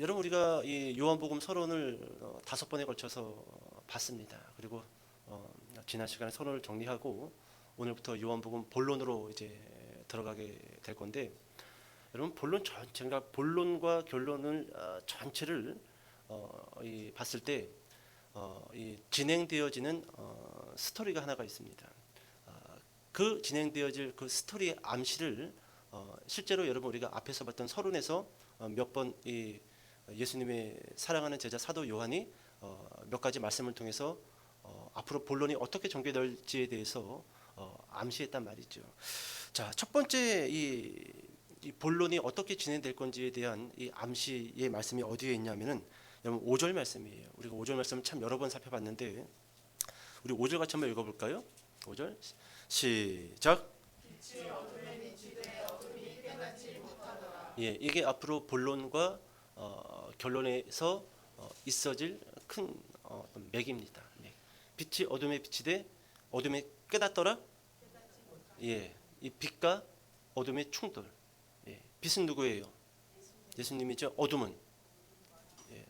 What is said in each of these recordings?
여러분 우리가 이 요한복음 서론을 5번에 걸쳐서 봤습니다. 그리고 지난 시간에 서론을 정리하고 오늘부터 요한복음 본론으로 이제 들어가게 될 건데, 여러분 본론 전체, 그러니까 본론과 결론을 전체를 봤을 때 이 진행되어지는 스토리가 하나가 있습니다. 그 진행되어질 그 스토리의 암시를 실제로 여러분 우리가 앞에서 봤던 서론에서 몇 번 이 예수님의 사랑하는 제자 사도 요한이 몇 가지 말씀을 통해서 앞으로 본론이 어떻게 전개될지에 대해서 암시했단 말이죠. 자, 첫 번째 이 본론이 어떻게 진행될 건지에 대한 이 암시의 말씀이 어디에 있냐면은 여러분 5절 말씀이에요. 우리가 5절 말씀을 참 여러 번 살펴봤는데 우리 5절 같이 한번 읽어볼까요? 5절 시작. 예, 이게 앞으로 본론과 결론에서 있어질 큰 어떤 맥입니다. 맥. 빛이 어둠에 비치되 어둠에 깨닫더라. 예, 이 빛과 어둠의 충돌. 예, 빛은 누구예요? 예수님이죠. 어둠은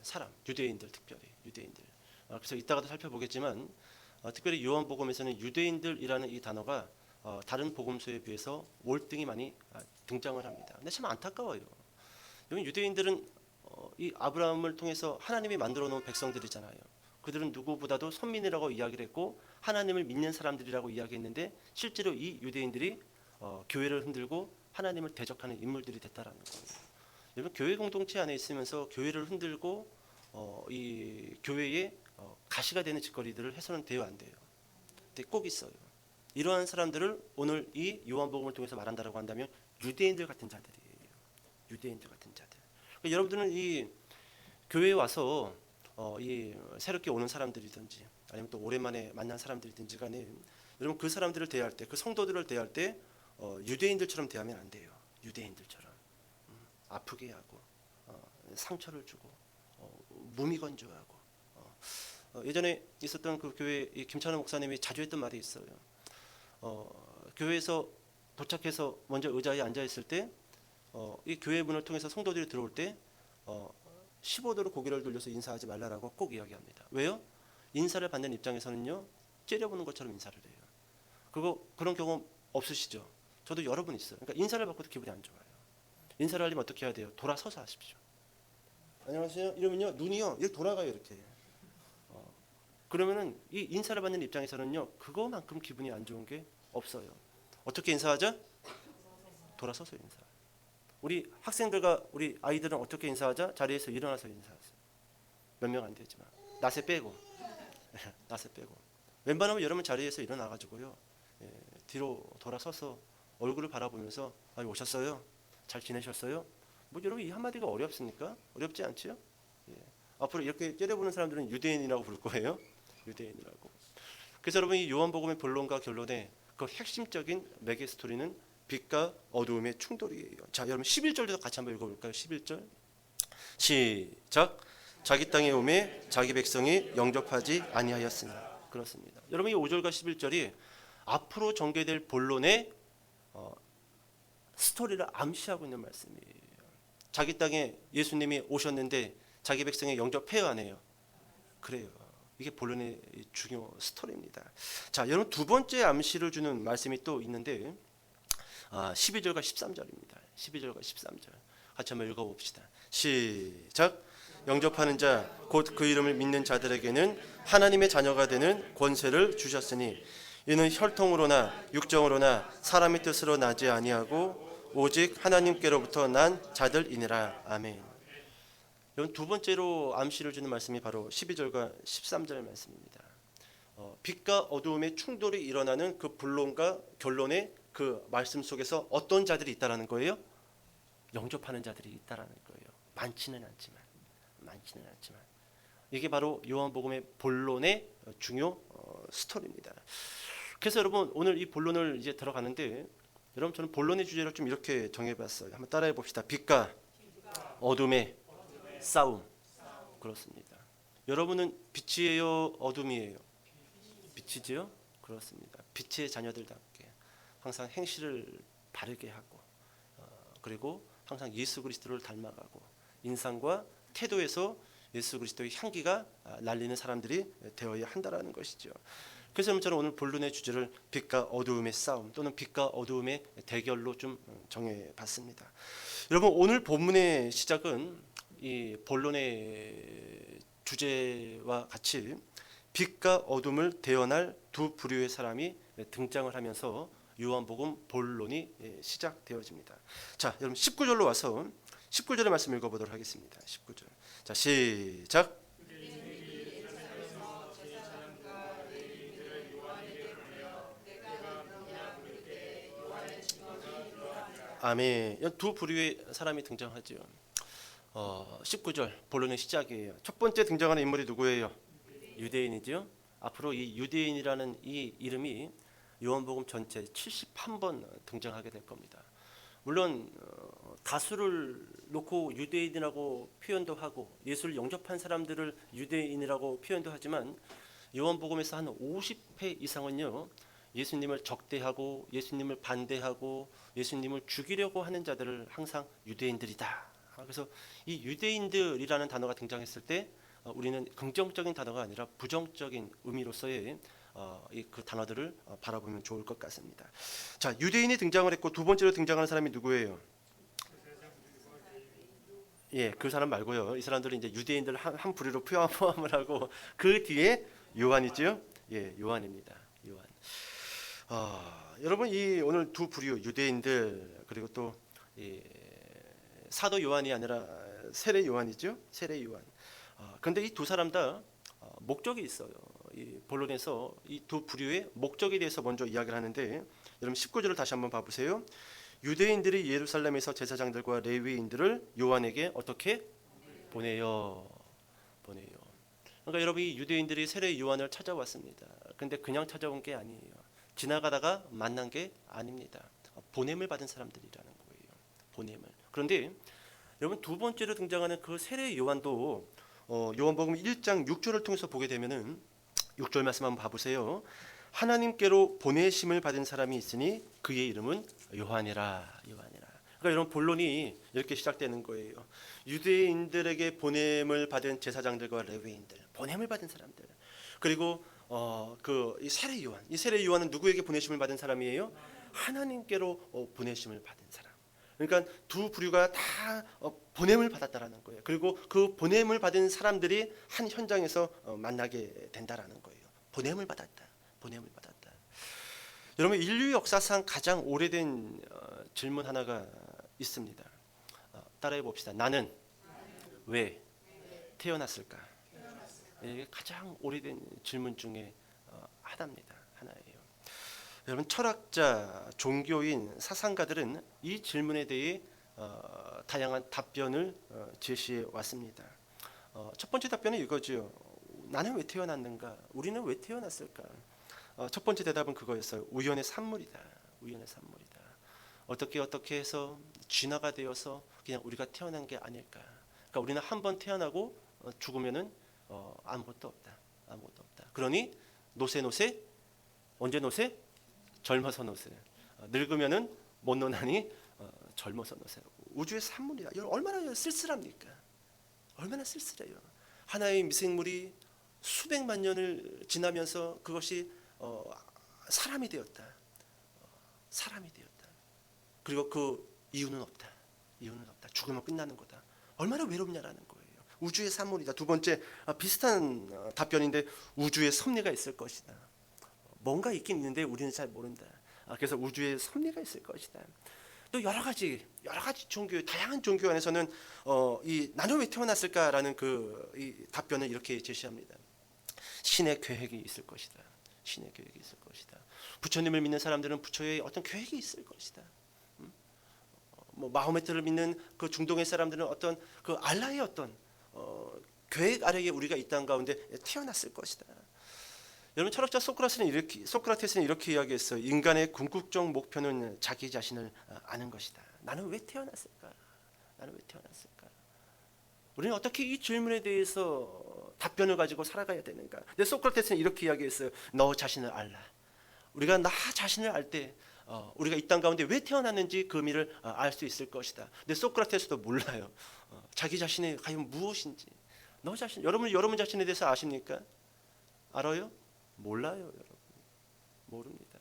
사람, 유대인들, 특별히 유대인들. 그래서 이따가도 살펴보겠지만 특별히 요한복음에서는 유대인들이라는 이 단어가 다른 복음서에 비해서 월등히 많이 등장을 합니다. 근데 참 안타까워요. 여기 유대인들은 이 아브라함을 통해서 하나님이 만들어 놓은 백성들이잖아요. 그들은 누구보다도 선민이라고 이야기를 했고 하나님을 믿는 사람들이라고 이야기했는데 실제로 이 유대인들이 교회를 흔들고 하나님을 대적하는 인물들이 됐다라는 거예요. 여러분 교회 공동체 안에 있으면서 교회를 흔들고 이 교회의 가시가 되는 짓거리들을 해서는 돼요, 안 돼요? 근데 꼭 있어요. 이러한 사람들을 오늘 이 요한복음을 통해서 말한다라고 한다면 유대인들 같은 자들이에요. 유대인들 같은 자들. 그러니까 여러분들은 이 교회에 와서 이 새롭게 오는 사람들이든지 아니면 또 오랜만에 만난 사람들이든지 간에 여러분 그 사람들을 대할 때, 그 성도들을 대할 때 유대인들처럼 대하면 안 돼요. 유대인들처럼 아프게 하고 상처를 주고 무미건조하고 예전에 있었던 그 교회 김찬호 목사님이 자주 했던 말이 있어요. 교회에서 도착해서 먼저 의자에 앉아 있을 때 이 교회 문을 통해서 성도들이 들어올 때 15도로 고개를 돌려서 인사하지 말라라고 꼭 이야기합니다. 왜요? 인사를 받는 입장에서는요, 째려보는 것처럼 인사를 해요. 그런 경험 없으시죠? 저도 여러 번 있어요. 그러니까 인사를 받고도 기분이 안 좋아요. 인사를 하려면 어떻게 해야 돼요? 돌아서서 하십시오. 안녕하세요. 이러면요, 눈이요, 이렇게 돌아가요, 이렇게. 그러면은 이 인사를 받는 입장에서는요, 그거만큼 기분이 안 좋은 게 없어요. 어떻게 인사하죠? 돌아서서 인사. 우리 학생들과 우리 아이들은 어떻게 인사하자? 자리에서 일어나서 인사하세요. 몇 명 안 되지만 낫에 빼고 낫에 빼고 웬만하면 여러분 자리에서 일어나가지고요 뒤로 돌아서서 얼굴을 바라보면서 오셨어요? 잘 지내셨어요? 뭐 여러분 이 한마디가 어렵습니까? 어렵지 않지요? 앞으로 이렇게 째려보는 사람들은 유대인이라고 부를 거예요. 유대인이라고. 그래서 여러분 이 요한복음의 본론과 결론의 그 핵심적인 맥의 스토리는 빛과 어두움의 충돌이에요. 자, 여러분 11절도 같이 한번 읽어볼까요? 11절 시작. 자기 땅에 오매 자기 백성이 영접하지 아니하였으나. 그렇습니다. 여러분 이 5절과 11절이 앞으로 전개될 본론의 스토리를 암시하고 있는 말씀이에요. 자기 땅에 예수님이 오셨는데 자기 백성이 영접해요, 안 해요? 그래요. 이게 본론의 중요 스토리입니다. 자, 여러분 두 번째 암시를 주는 말씀이 또 있는데 12절과 13절입니다. 12절과 13절 같이 한번 읽어봅시다. 시작. 영접하는 자 곧 그 이름을 믿는 자들에게는 하나님의 자녀가 되는 권세를 주셨으니 이는 혈통으로나 육정으로나 사람의 뜻으로 나지 아니하고 오직 하나님께로부터 난 자들이니라. 아멘. 여러분 두 번째로 암시를 주는 말씀이 바로 12절과 13절 말씀입니다. 빛과 어두움의 충돌이 일어나는 그 본론과 결론의 그 말씀 속에서 어떤 자들이 있다라는 거예요? 영접하는 자들이 있다라는 거예요. 많지는 않지만 이게 바로 요한복음의 본론의 중요 스토리입니다. 그래서 여러분 오늘 이 본론을 이제 들어가는데 여러분 저는 본론의 주제를 좀 이렇게 정해봤어요. 한번 따라해 봅시다. 빛과 어둠의 싸움. 그렇습니다. 여러분은 빛이에요, 어둠이에요? 빛이지요? 그렇습니다. 빛의 자녀들답게 항상 행실을 바르게 하고 그리고 항상 예수 그리스도를 닮아가고 인상과 태도에서 예수 그리스도의 향기가 날리는 사람들이 되어야 한다라는 것이죠. 그래서 저는 오늘 본론의 주제를 빛과 어두움의 싸움 또는 빛과 어두움의 대결로 좀 정해봤습니다. 여러분, 오늘 본문의 시작은 이 본론의 주제와 같이 빛과 어둠을 대언할 두 부류의 사람이 등장을 하면서 요한복음 본론이 시작되어집니다. 자, 여러분 19절로 와서 19절의 말씀 읽어보도록 하겠습니다. 19절. 자, 시작. 아멘. 두 부류의 사람이 등장하죠. 19절 본론의 시작이에요. 첫 번째 등장하는 인물이 누구예요? 유대인이죠. 앞으로 이 유대인이라는 이 이름이 요한복음 전체 71번 등장하게 될 겁니다. 물론 다수를 놓고 유대인이라고 표현도 하고 예수를 영접한 사람들을 유대인이라고 표현도 하지만 요한복음에서 한 50회 이상은요, 예수님을 적대하고 예수님을 반대하고 예수님을 죽이려고 하는 자들을 항상 유대인들이다. 그래서 이 유대인들이라는 단어가 등장했을 때 우리는 긍정적인 단어가 아니라 부정적인 의미로서의 그 단어들을 바라보면 좋을 것 같습니다. 자, 유대인이 등장을 했고 두 번째로 등장하는 사람이 누구예요? 예, 그 사람 말고요. 이 사람들은 이제 유대인들 한 부류로 포함을 하고 그 뒤에 요한이죠. 예, 요한입니다. 요한. 여러분, 이 오늘 두 부류 유대인들 그리고 또 사도 요한이 아니라 세례 요한이죠. 세례 요한. 그런데 이 두 사람 다 목적이 있어요. 이 본론에서 이 두 부류의 목적에 대해서 먼저 이야기를 하는데, 여러분 19절을 다시 한번 봐보세요. 유대인들이 예루살렘에서 제사장들과 레위인들을 요한에게 어떻게 보내요. 그러니까 여러분, 이 유대인들이 세례 요한을 찾아왔습니다. 근데 그냥 찾아온 게 아니에요. 지나가다가 만난 게 아닙니다. 보냄을 받은 사람들이라는 거예요. 보냄을. 그런데 여러분, 두 번째로 등장하는 그 세례 요한도 요한복음 1장 6절을 통해서 보게 되면은 6절 말씀 한번 봐보세요. 하나님께로 보내심을 받은 사람이 있으니 그의 이름은 요한이라. 그러니까 이런 본론이 이렇게 시작되는 거예요. 유대인들에게 보냄을 받은 제사장들과 레위인들, 보냄을 받은 사람들. 그리고 이 세례 요한, 이 세례 요한은 누구에게 보내심을 받은 사람이에요? 하나님께로 보내심을 받은 사람. 그러니까 두 부류가 다 보냄을 받았다라는 거예요. 그리고 그 보냄을 받은 사람들이 한 현장에서 만나게 된다라는 거예요. 보냄을 받았다. 여러분, 인류 역사상 가장 오래된 질문 하나가 있습니다. 따라해 봅시다. 나는 왜 태어났을까? 이게 가장 오래된 질문 중에 하나예요. 여러분, 철학자, 종교인, 사상가들은 이 질문에 대해 다양한 답변을 제시해 왔습니다. 첫 번째 답변은 이거죠. 나는 왜 태어났는가? 우리는 왜 태어났을까? 첫 번째 대답은 그거였어요. 우연의 산물이다. 어떻게 해서 진화가 되어서 그냥 우리가 태어난 게 아닐까? 그러니까 우리는 한번 태어나고 죽으면은 아무것도 없다. 그러니 노세 언제 노세? 젊어서 노세. 늙으면은 못 노나니 젊어서 노세. 우주의 산물이다. 여러분, 얼마나 쓸쓸합니까? 얼마나 쓸쓸해요. 하나의 미생물이 수백만 년을 지나면서 그것이 사람이 되었다. 그리고 그 이유는 없다. 죽으면 끝나는 거다. 얼마나 외롭냐라는 거예요. 우주의 산물이다. 두 번째, 비슷한 답변인데 우주의 섭리가 있을 것이다. 뭔가 있긴 있는데 우리는 잘 모른다. 그래서 우주의 섭리가 있을 것이다. 또 여러 가지 종교, 다양한 종교 안에서는 나는 왜 태어났을까라는 이 답변을 이렇게 제시합니다. 신의 계획이 있을 것이다. 부처님을 믿는 사람들은 부처의 어떤 계획이 있을 것이다. 마호메트를 믿는 그 중동의 사람들은 어떤 그 알라의 어떤 계획 아래에 우리가 이 땅 가운데 태어났을 것이다. 여러분, 철학자 소크라테스는 이렇게 이야기했어요. 인간의 궁극적 목표는 자기 자신을 아는 것이다. 나는 왜 태어났을까? 우리는 어떻게 이 질문에 대해서 답변을 가지고 살아가야 되는가? 근데 소크라테스는 이렇게 이야기했어요. 너 자신을 알라. 우리가 나 자신을 알 때 우리가 이 땅 가운데 왜 태어났는지 그 의미를 알 수 있을 것이다. 근데 소크라테스도 몰라요. 자기 자신이 과연 무엇인지, 여러분 자신에 대해서 아십니까? 알아요? 몰라요, 여러분. 모릅니다.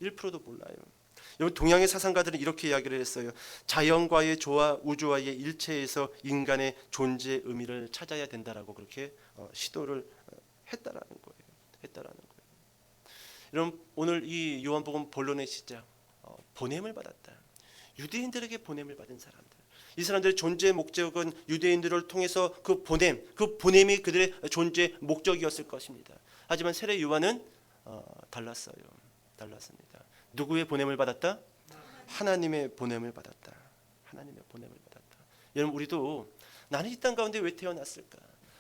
1%도 몰라요. 여러분, 동양의 사상가들은 이렇게 이야기를 했어요. 자연과의 조화, 우주와의 일체에서 인간의 존재의 의미를 찾아야 된다라고 그렇게 시도를 했다라는 거예요. 여러분, 오늘 이 요한복음 본론의 시작, 보냄을 받았다. 유대인들에게 보냄을 받은 사람들. 이 사람들의 존재의 목적은 유대인들을 통해서 그 보냄이 그들의 존재의 목적이었을 것입니다. 하지만 세례 요한은 달랐습니다. 누구의 보냄을 받았다? 하나님의 보냄을 받았다. 여러분, 우리도 나는 이 땅 가운데 왜 태어났을까?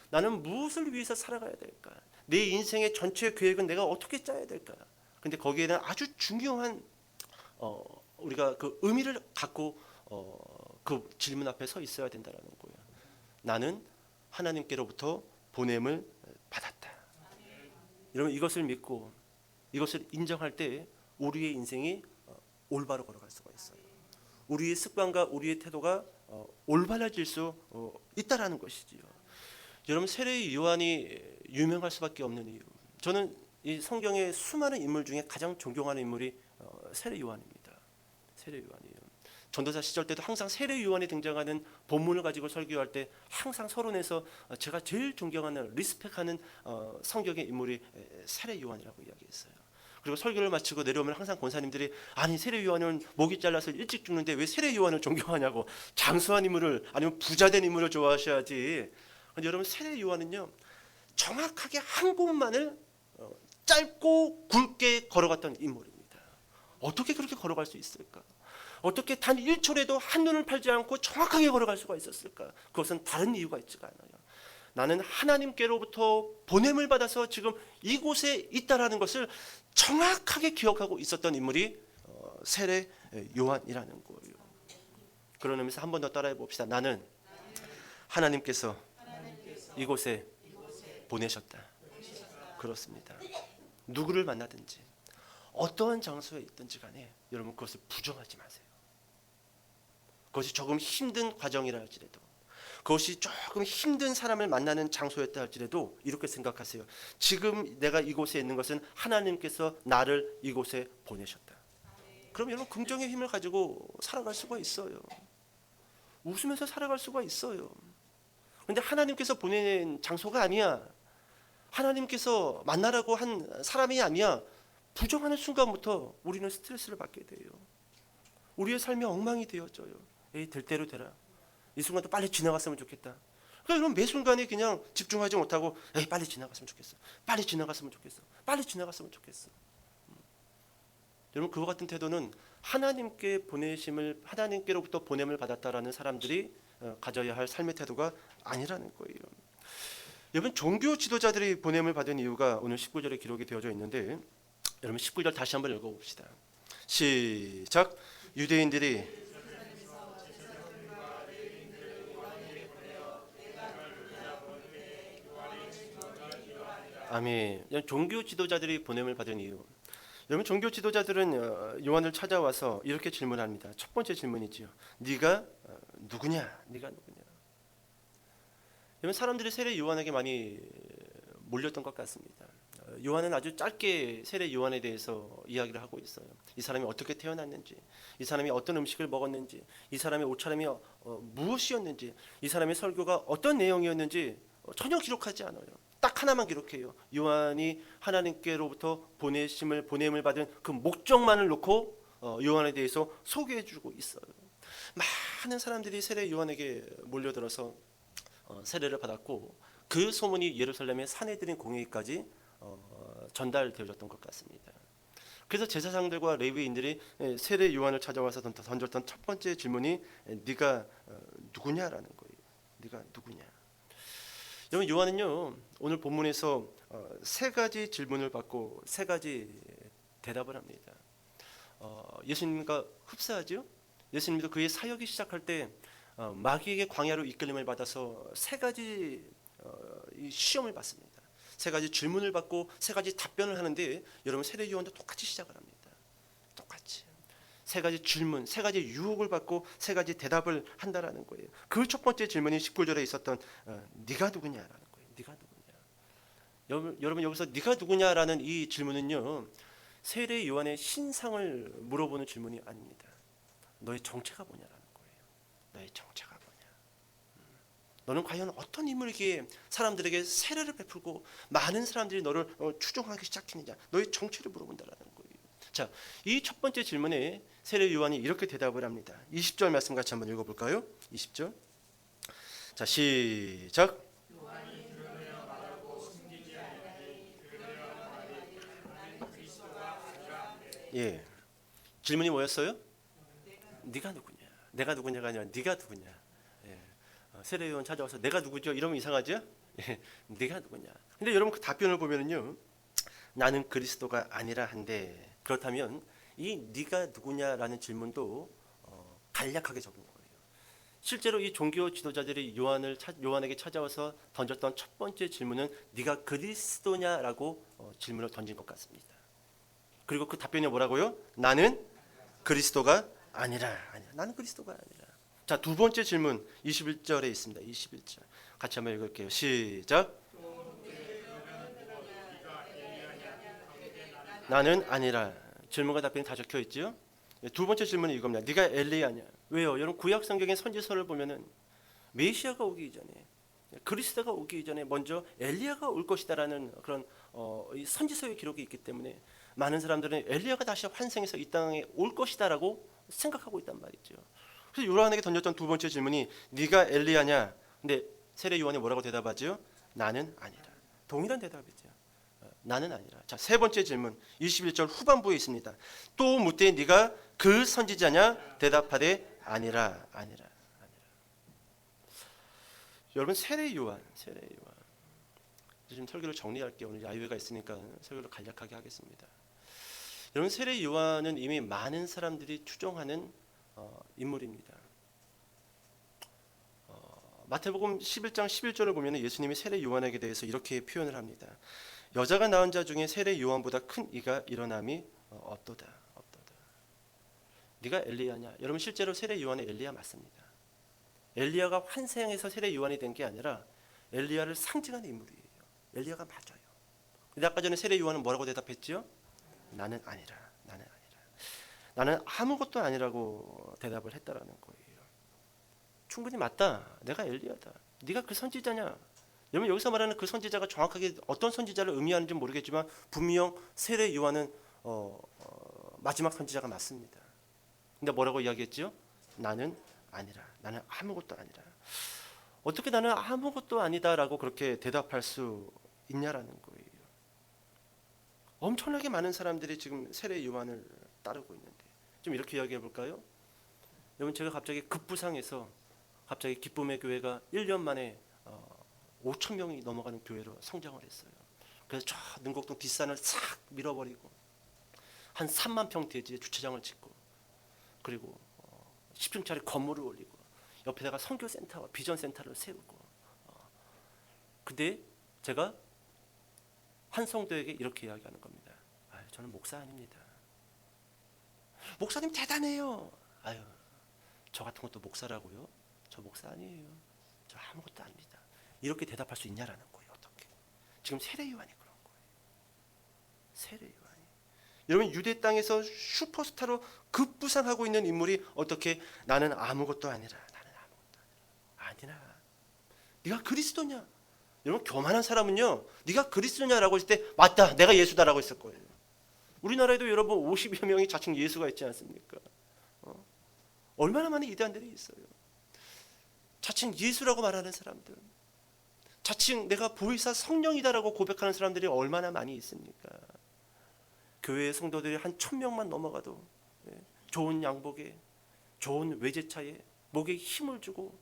나는 무엇을 위해서 살아가야 될까? 내 인생의 전체 계획은 내가 어떻게 짜야 될까? 근데 거기에는 아주 중요한 우리가 그 의미를 갖고 그 질문 앞에 서 있어야 된다는 거예요. 나는 하나님께로부터 보냄을 받았다. 여러분, 이것을 믿고 이것을 인정할 때 우리의 인생이 올바로 걸어갈 수가 있어요. 우리의 습관과 우리의 태도가 올바라질 수 있다라는 것이지요. 여러분, 세례 요한이 유명할 수밖에 없는 이유, 저는 이 성경의 수많은 인물 중에 가장 존경하는 인물이 세례 요한입니다. 세례 요한이에요. 전도사 시절 때도 항상 세례 요한이 등장하는 본문을 가지고 설교할 때 항상 서론에서 제가 제일 존경하는, 리스펙하는 성경의 인물이 세례 요한이라고 이야기했어요. 그리고 설교를 마치고 내려오면 항상 권사님들이, 아니 세례 요한은 목이 잘라서 일찍 죽는데 왜 세례 요한을 존경하냐고, 장수한 인물을, 아니면 부자된 인물을 좋아하셔야지. 근데 여러분, 세례 요한은요, 정확하게 한 곳만을 짧고 굵게 걸어갔던 인물입니다. 어떻게 그렇게 걸어갈 수 있을까? 어떻게 단 1초라도 한눈을 팔지 않고 정확하게 걸어갈 수가 있었을까? 그것은 다른 이유가 있지가 않아요. 나는 하나님께로부터 보냄을 받아서 지금 이곳에 있다라는 것을 정확하게 기억하고 있었던 인물이 세례 요한이라는 거예요. 그런 의미에서 한 번 더 따라해 봅시다. 나는 하나님께서 이곳에 보내셨다. 그렇습니다. 누구를 만나든지 어떠한 장소에 있든지 간에 여러분, 그것을 부정하지 마세요. 그것이 조금 힘든 과정이라 할지라도, 그것이 조금 힘든 사람을 만나는 장소였다 할지라도 이렇게 생각하세요. 지금 내가 이곳에 있는 것은 하나님께서 나를 이곳에 보내셨다. 그럼 여러분, 긍정의 힘을 가지고 살아갈 수가 있어요. 웃으면서 살아갈 수가 있어요. 그런데 하나님께서 보낸 장소가 아니야, 하나님께서 만나라고 한 사람이 아니야, 부정하는 순간부터 우리는 스트레스를 받게 돼요. 우리의 삶이 엉망이 되어져요. 에이, 될 대로 되라. 이 순간도 빨리 지나갔으면 좋겠다. 그러니까 여러분, 매 순간에 그냥 집중하지 못하고, 에이, 빨리 지나갔으면 좋겠어. 빨리 지나갔으면 좋겠어. 빨리 지나갔으면 좋겠어. 여러분, 그와 같은 태도는 하나님께로부터 보냄을 받았다라는 사람들이 가져야 할 삶의 태도가 아니라는 거예요. 여러분, 종교 지도자들이 보냄을 받은 이유가 오늘 19절에 기록이 되어져 있는데, 여러분 19절 다시 한번 읽어봅시다. 시작. 유대인들이 아멘. 종교 지도자들이 보냄을 받은 이유. 여러분, 종교 지도자들은 요한을 찾아와서 이렇게 질문합니다. 첫 번째 질문이지요. 네가 누구냐? 네가 누구냐? 여러분, 사람들이 세례 요한에게 많이 몰렸던 것 같습니다. 요한은 아주 짧게 세례 요한에 대해서 이야기를 하고 있어요. 이 사람이 어떻게 태어났는지, 이 사람이 어떤 음식을 먹었는지, 이 사람의 옷차림이 무엇이었는지, 이 사람의 설교가 어떤 내용이었는지 전혀 기록하지 않아요. 딱 하나만 기록해요. 요한이 하나님께로부터 보냄을 받은 그 목적만을 놓고 요한에 대해서 소개해주고 있어요. 많은 사람들이 세례 요한에게 몰려들어서 세례를 받았고, 그 소문이 예루살렘의 산헤드린 공회의까지 전달되어졌던 것 같습니다. 그래서 제사장들과 레위인들이 세례 요한을 찾아와서 던졌던 첫 번째 질문이 네가 누구냐라는 거예요. 네가 누구냐? 여러분, 요한은요, 오늘 본문에서 세 가지 질문을 받고 세 가지 대답을 합니다. 예수님과 흡사하죠? 예수님도 그의 사역이 시작할 때 마귀에게 광야로 이끌림을 받아서 세 가지 시험을 받습니다. 세 가지 질문을 받고 세 가지 답변을 하는데, 여러분, 세례 요한도 똑같이 시작을 합니다. 똑같이. 세 가지 질문, 세 가지 유혹을 받고 세 가지 대답을 한다라는 거예요. 그 첫 번째 질문이 19절에 있었던 네가 누구냐라는 거예요. 네가 누구냐. 여러분 여기서 네가 누구냐라는 이 질문은요, 세례 요한의 신상을 물어보는 질문이 아닙니다. 너의 정체가 뭐냐라는 거예요. 너의 정체가 뭐냐. 너는 과연 어떤 인물이기에 사람들에게 세례를 베풀고 많은 사람들이 너를 추종하기 시작했느냐. 너의 정체를 물어본다라는 거예요. 자, 이 첫 번째 질문에 세례 요한이 이렇게 대답을 합니다. 20절 말씀 같이 한번 읽어볼까요? 20절. 자, 시작. 예, 질문이 뭐였어요? 네가 누구냐? 내가 누구냐가 아니라 네가 누구냐? 예, 세례 요한 찾아와서 내가 누구죠? 이러면 이상하죠? 예, 네가 누구냐? 근데 여러분 그 답변을 보면은요, 나는 그리스도가 아니라 한데, 그렇다면 이 네가 누구냐라는 질문도 간략하게 적은 거예요. 실제로 이 종교 지도자들이 요한에게 찾아와서 던졌던 첫 번째 질문은 네가 그리스도냐라고 질문을 던진 것 같습니다. 그리고 그 답변이 뭐라고요? 나는 그리스도가 아니라. 나는 그리스도가 아니라. 자, 두 번째 질문 21절에 있습니다. 21절 같이 한번 읽을게요. 시작. 나는 아니라. 질문과 답변이 다 적혀 있죠. 두 번째 질문은 이겁니다. 네가 엘리야냐? 왜요? 여러분 구약 성경의 선지서를 보면은 메시아가 오기 전에, 그리스도가 오기 전에 먼저 엘리야가 올 것이다라는 그런 이 선지서의 기록이 있기 때문에 많은 사람들은 엘리야가 다시 환생해서 이 땅에 올 것이다라고 생각하고 있단 말이죠. 그래서 요한에게 던졌던 두 번째 질문이 네가 엘리야냐? 근데 세례 요한이 뭐라고 대답하죠? 나는 아니라. 동일한 대답이죠. 나는 아니라. 자, 세 번째 질문 21절 후반부에 있습니다. 또 묻되 네가 그 선지자냐? 대답하되 아니라. 여러분 세례 요한. 지금 설교를 정리할게요. 오늘 야유회가 있으니까 설교를 간략하게 하겠습니다. 여러분 세례 요한은 이미 많은 사람들이 추종하는 인물입니다. 마태복음 11장 11절을 보면 예수님이 세례 요한에게 대해서 이렇게 표현을 합니다. 여자가 낳은 자 중에 세례 요한보다 큰 이가 일어남이 없도다. 네가 엘리야냐? 여러분 실제로 세례 요한은 엘리야 맞습니다. 엘리야가 환생해서 세례 요한이 된 게 아니라 엘리야를 상징하는 인물이에요. 엘리야가 맞아요. 근데 아까 전에 세례 요한은 뭐라고 대답했죠? 나는 아니라. 나는 아무것도 아니라고 대답을 했다라는 거예요. 충분히 맞다. 내가 엘리야다. 네가 그 선지자냐? 여러분 여기서 말하는 그 선지자가 정확하게 어떤 선지자를 의미하는지 모르겠지만 분명 세례 요한은 마지막 선지자가 맞습니다. 근데 뭐라고 이야기했죠? 나는 아니라. 나는 아무것도 아니라. 어떻게 나는 아무것도 아니다라고 그렇게 대답할 수 있냐라는 거예요. 엄청나게 많은 사람들이 지금 세례 요한을 따르고 있는데 좀 이렇게 이야기해 볼까요? 여러분 제가 갑자기 급부상해서 갑자기 기쁨의 교회가 1년 만에 5천 명이 넘어가는 교회로 성장을 했어요. 그래서 저 능곡동 뒷산을 싹 밀어버리고 한 3만 평 대지에 주차장을 짓고 그리고 10층짜리 건물을 올리고 옆에다가 선교센터와 비전센터를 세우고 근데 제가 한 성도에게 이렇게 이야기하는 겁니다. 저는 목사 아닙니다. 목사님 대단해요. 저 같은 것도 목사라고요? 저 목사 아니에요. 저 아무것도 아닙니다. 이렇게 대답할 수 있냐라는 거예요. 어떻게? 지금 세례 요한이 그런 거예요. 세례 요한이. 여러분 유대 땅에서 슈퍼스타로 급부상하고 있는 인물이 어떻게 나는 아무것도 아니라. 아니라. 네가 그리스도냐? 여러분 교만한 사람은요. 네가 그리스도냐라고 했을 때 맞다. 내가 예수다라고 했을 거예요. 우리나라에도 여러분 50여 명이 자칭 예수가 있지 않습니까? 얼마나 많은 이단들이 있어요. 자칭 예수라고 말하는 사람들, 자칭 내가 보혜사 성령이다라고 고백하는 사람들이 얼마나 많이 있습니까? 교회 성도들이 한 1000명만 넘어가도 좋은 양복에 좋은 외제차에 목에 힘을 주고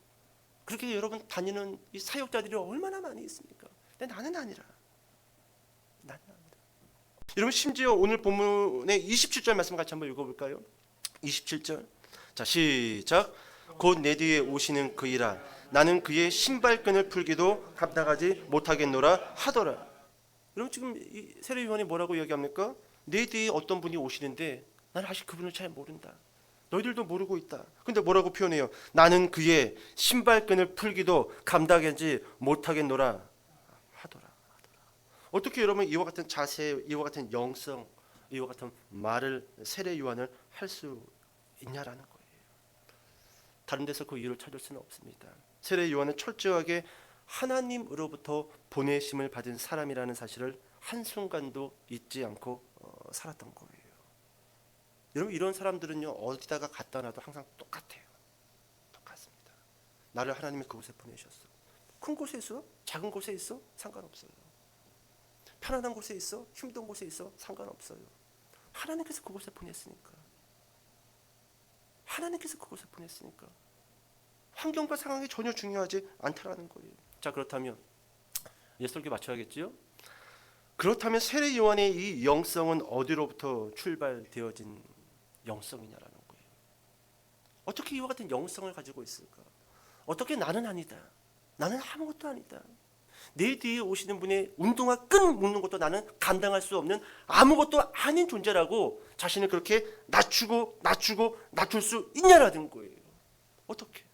그렇게 여러분 다니는 이 사역자들이 얼마나 많이 있습니까? 근데 나는 아니라. 여러분 심지어 오늘 본문의 27절 말씀 같이 한번 읽어볼까요? 27절. 자 시작. 곧 내 뒤에 오시는 그이라 나는 그의 신발끈을 풀기도 감당하지 못하겠노라 하더라. 여러분 지금 이 세례 요한이 뭐라고 이야기합니까? 내 뒤에 어떤 분이 오시는데 나는 아직 그분을 잘 모른다. 너희들도 모르고 있다. 근데 뭐라고 표현해요? 나는 그의 신발끈을 풀기도 감당하지 못하겠노라 하더라. 어떻게 여러분 이와 같은 자세, 이와 같은 영성, 이와 같은 말을 세례 요한을 할 수 있냐라는 거예요. 다른 데서 그 이유를 찾을 수는 없습니다. 세례 요한은 철저하게 하나님으로부터 보내심을 받은 사람이라는 사실을 한순간도 잊지 않고 살았던 거예요. 여러분 이런 사람들은요 어디다가 갖다 놔도 항상 똑같아요. 똑같습니다. 나를 하나님이 그곳에 보내셨어. 큰 곳에 있어? 작은 곳에 있어? 상관없어요. 편안한 곳에 있어? 힘든 곳에 있어? 상관없어요. 하나님께서 그곳에 보냈으니까. 하나님께서 그곳에 보냈으니까. 환경과 상황이 전혀 중요하지 않다라는 거예요. 자, 그렇다면 이제 설교 마쳐야겠지요? 그렇다면 세례 요한의 이 영성은 어디로부터 출발되어진 영성이냐라는 거예요. 어떻게 이와 같은 영성을 가지고 있을까? 어떻게 나는 아니다. 나는 아무것도 아니다. 내 뒤에 오시는 분의 운동화 끈 묶는 것도 나는 감당할 수 없는 아무것도 아닌 존재라고 자신을 그렇게 낮출 수 있냐라는 거예요. 어떻게요?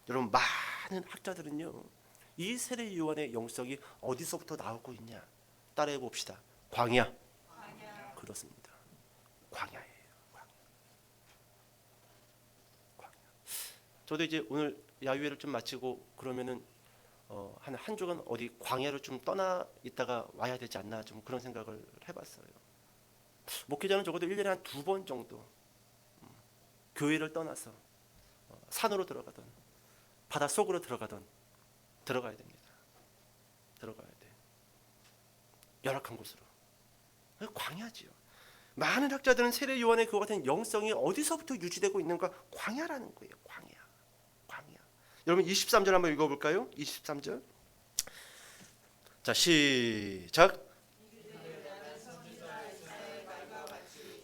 여러분 많은 학자들은요 이 세례 요한의 영성이 어디서부터 나오고 있냐 따라해 봅시다. 광야. 그렇습니다. 광야예요. 광야. 저도 이제 오늘 야유회를 좀 마치고 그러면은 한 주간 어디 광야로 좀 떠나 있다가 와야 되지 않나 좀 그런 생각을 해봤어요. 목회자는 적어도 1년에 한 2번 정도 교회를 떠나서 산으로 들어가던 바다 속으로 들어가야 됩니다. 들어가야 돼. 열악한 곳으로. 광야지요. 많은 학자들은 세례 요한의 그와 같은 영성이 어디서부터 유지되고 있는가? 광야라는 거예요. 광야. 여러분 23절 한번 읽어볼까요? 23절. 자, 시작.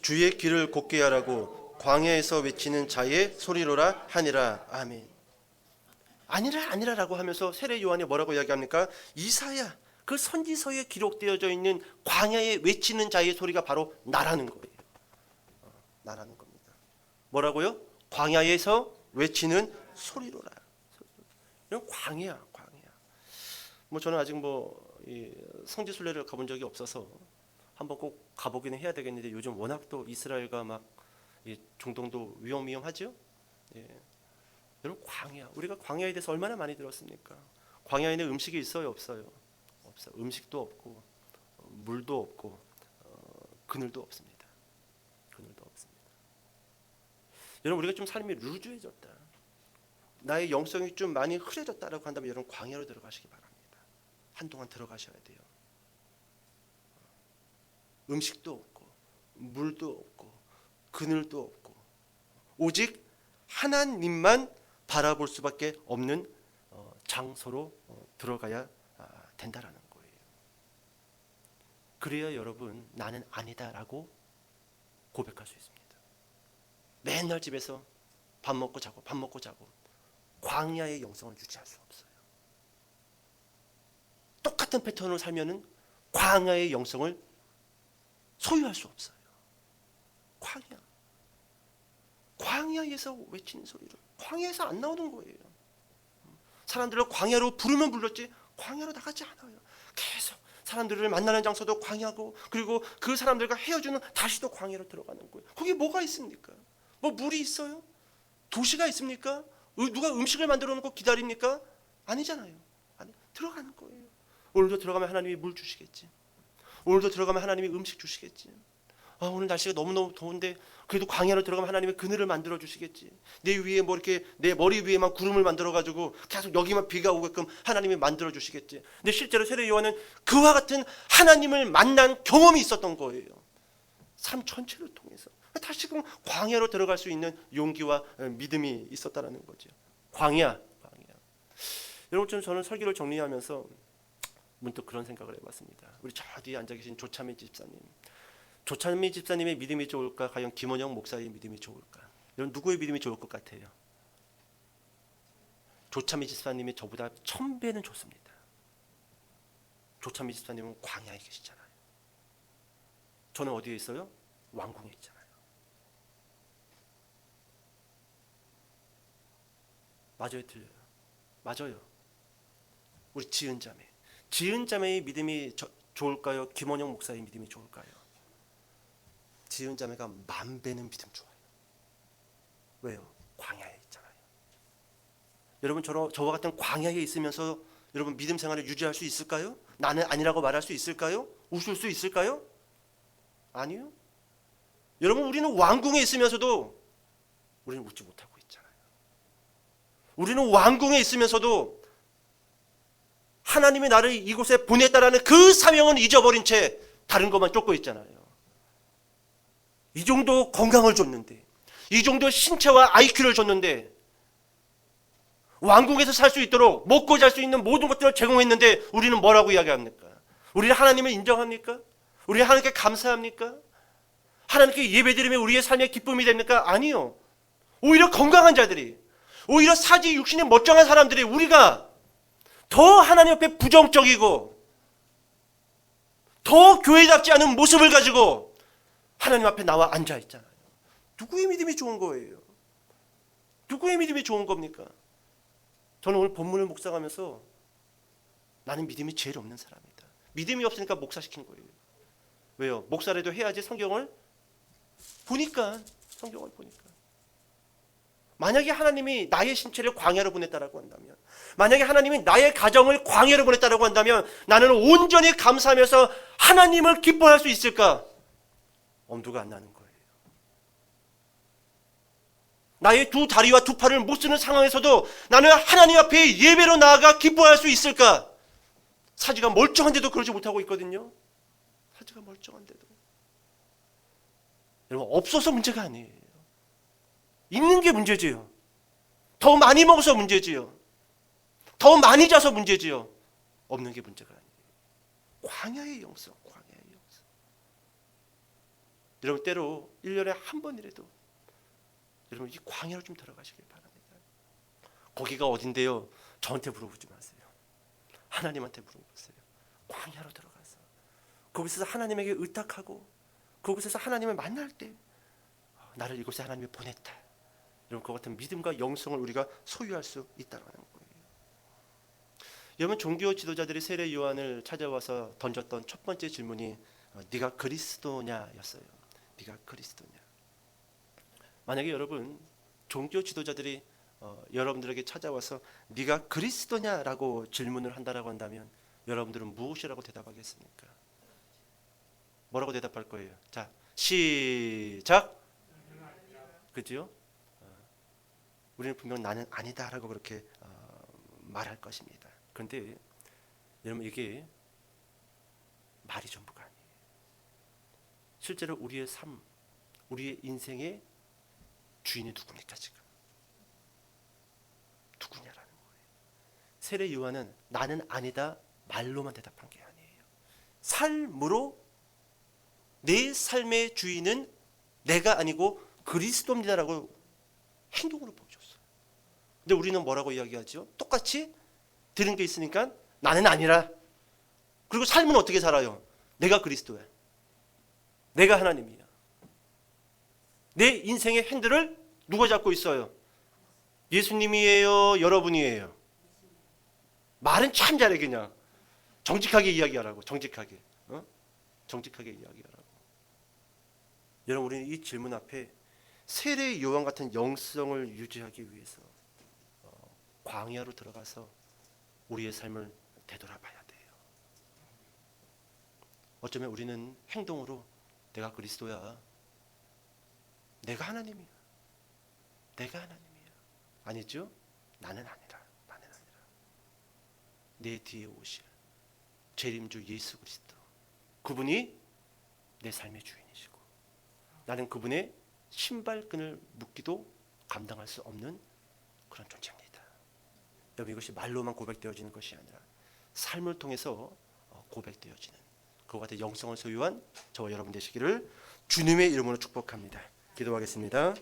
주의 길을 곧게 하라고 광야에서 외치는 자의 소리로라 하니라. 아멘. 아니라라고 하면서 세례 요한이 뭐라고 이야기합니까? 이사야 그 선지서에 기록되어져 있는 광야에 외치는 자의 소리가 바로 나라는 거예요. 나라는 겁니다. 뭐라고요? 광야에서 외치는 소리로라. 이런 광야. 뭐 저는 아직 성지 순례를 가본 적이 없어서 한번 꼭 가보기는 해야 되겠는데 요즘 워낙 또 이스라엘과 막 중동도 위험하죠. 예. 여러분 광야, 우리가 광야에 대해서 얼마나 많이 들었습니까? 광야에는 음식이 있어요, 없어요? 없어요. 음식도 없고 물도 없고 그늘도 없습니다. 여러분 우리가 좀 삶이 루즈해졌다. 나의 영성이 좀 많이 흐려졌다라고 한다면 여러분 광야로 들어가시기 바랍니다. 한동안 들어가셔야 돼요. 음식도 없고 물도 없고 그늘도 없고 오직 하나님만 바라볼 수밖에 없는 장소로 들어가야 된다라는 거예요. 그래야 여러분 나는 아니다라고 고백할 수 있습니다. 맨날 집에서 밥 먹고 자고 광야의 영성을 유지할 수 없어요. 똑같은 패턴으로 살면은 광야의 영성을 소유할 수 없어요. 광야에서 외치는 소리를 광야에서 안 나오는 거예요. 사람들을 광야로 부르면 불렀지 광야로 나가지 않아요. 계속 사람들을 만나는 장소도 광야고 그리고 그 사람들과 헤어지는 다시 또 광야로 들어가는 거예요. 거기 뭐가 있습니까? 뭐 물이 있어요? 도시가 있습니까? 누가 음식을 만들어 놓고 기다립니까? 아니잖아요. 들어가는 거예요. 오늘도 들어가면 하나님이 물 주시겠지. 오늘도 들어가면 하나님이 음식 주시겠지. 오늘 날씨가 너무너무 더운데 그래도 광야로 들어가면 하나님이 그늘을 만들어 주시겠지. 내 위에 뭐 이렇게 내 머리 위에만 구름을 만들어 가지고 계속 여기만 비가 오게끔 하나님이 만들어 주시겠지. 근데 실제로 세례 요한은 그와 같은 하나님을 만난 경험이 있었던 거예요. 삶 전체를 통해서 다시금 광야로 들어갈 수 있는 용기와 믿음이 있었다라는 거죠. 광야. 여러분 저는 설교를 정리하면서 문득 그런 생각을 해봤습니다. 우리 저 뒤에 앉아 계신 조찬미 집사님의 믿음이 좋을까? 과연 김원영 목사의 믿음이 좋을까? 여러분 누구의 믿음이 좋을 것 같아요? 조찬미 집사님이 저보다 1000배는 좋습니다. 조찬미 집사님은 광야에 계시잖아요. 저는 어디에 있어요? 왕궁에 있잖아요. 맞아요, 틀려요? 맞아요. 우리 지은 자매. 지은 자매의 믿음이 좋을까요? 김원영 목사의 믿음이 좋을까요? 지은 자매가 만 배는 믿음 좋아요. 왜요? 광야에 있잖아요. 여러분 저와 같은 광야에 있으면서 여러분 믿음 생활을 유지할 수 있을까요? 나는 아니라고 말할 수 있을까요? 웃을 수 있을까요? 아니요. 여러분 우리는 왕궁에 있으면서도 우리는 웃지 못하고 있잖아요. 우리는 왕궁에 있으면서도 하나님이 나를 이곳에 보냈다라는 그 사명은 잊어버린 채 다른 것만 쫓고 있잖아요. 이 정도 건강을 줬는데, 이 정도 신체와 IQ를 줬는데, 왕궁에서 살 수 있도록 먹고 잘 수 있는 모든 것들을 제공했는데 우리는 뭐라고 이야기합니까? 우리는 하나님을 인정합니까? 우리는 하나님께 감사합니까? 하나님께 예배드리면 우리의 삶의 기쁨이 됩니까? 아니요. 오히려 건강한 자들이, 오히려 사지 육신의 멀쩡한 사람들이 우리가 더 하나님 앞에 부정적이고 더 교회답지 않은 모습을 가지고 하나님 앞에 나와 앉아 있잖아요. 누구의 믿음이 좋은 거예요? 누구의 믿음이 좋은 겁니까? 저는 오늘 본문을 묵상하면서 나는 믿음이 제일 없는 사람이다. 믿음이 없으니까 목사시킨 거예요. 왜요? 목사라도 해야지 성경을 보니까. 만약에 하나님이 나의 신체를 광야로 보냈다라고 한다면, 만약에 하나님이 나의 가정을 광야로 보냈다라고 한다면 나는 온전히 감사하면서 하나님을 기뻐할 수 있을까? 엄두가 안 나는 거예요. 나의 두 다리와 두 팔을 못 쓰는 상황에서도 나는 하나님 앞에 예배로 나아가 기뻐할 수 있을까? 사지가 멀쩡한데도 그러지 못하고 있거든요. 사지가 멀쩡한데도. 여러분 없어서 문제가 아니에요. 있는 게 문제지요. 더 많이 먹어서 문제지요. 더 많이 자서 문제지요. 없는 게 문제가 아니에요. 광야의 영성, 광야의 영성. 여러분 때로 1년에 한 번이라도 여러분 이 광야로 좀 들어가시길 바랍니다. 거기가 어딘데요? 저한테 물어보지 마세요. 하나님한테 물어보세요. 광야로 들어가서 거기서 하나님에게 의탁하고 그곳에서 하나님을 만날 때 나를 이곳에 하나님이 보냈다. 여러분 그 같은 믿음과 영성을 우리가 소유할 수 있다는 거예요. 여러분 종교 지도자들이 세례 요한을 찾아와서 던졌던 첫 번째 질문이 네가 그리스도냐였어요. 네가 그리스도냐. 만약에 여러분 종교 지도자들이 여러분들에게 찾아와서 네가 그리스도냐라고 질문을 한다라고 한다면 여러분들은 무엇이라고 대답하겠습니까? 뭐라고 대답할 거예요? 자, 시작. 그죠? 우리는 분명 나는 아니다라고 그렇게 말할 것입니다. 그런데 여러분 이게 말이 전부가 아니에요. 실제로 우리의 삶, 우리의 인생의 주인이 누굽니까 지금? 누구냐라는 거예요. 세례 요한은 나는 아니다 말로만 대답한 게 아니에요. 삶으로 내 삶의 주인은 내가 아니고 그리스도입니다라고 행동으로 보여줬어요. 근데 우리는 뭐라고 이야기하죠? 똑같이 들은 게 있으니까 나는 아니라. 그리고 삶은 어떻게 살아요? 내가 그리스도야. 내가 하나님이야. 내 인생의 핸들을 누가 잡고 있어요? 예수님이에요? 여러분이에요? 말은 참 잘해. 그냥 정직하게 이야기하라고. 정직하게 이야기하라고. 여러분 우리는 이 질문 앞에 세례 요한 같은 영성을 유지하기 위해서 광야로 들어가서 우리의 삶을 되돌아봐야 돼요. 어쩌면 우리는 행동으로 내가 그리스도야, 내가 하나님이야, 내가 하나님이야. 아니죠? 나는 아니라. 내 뒤에 오실 재림주 예수 그리스도, 그분이 내 삶의 주인이시고 나는 그분의 신발끈을 묶기도 감당할 수 없는 그런 존재입니다. 여러분 이것이 말로만 고백되어지는 것이 아니라 삶을 통해서 고백되어지는 그와 같은 영성을 소유한 저와 여러분 되시기를 주님의 이름으로 축복합니다. 기도하겠습니다.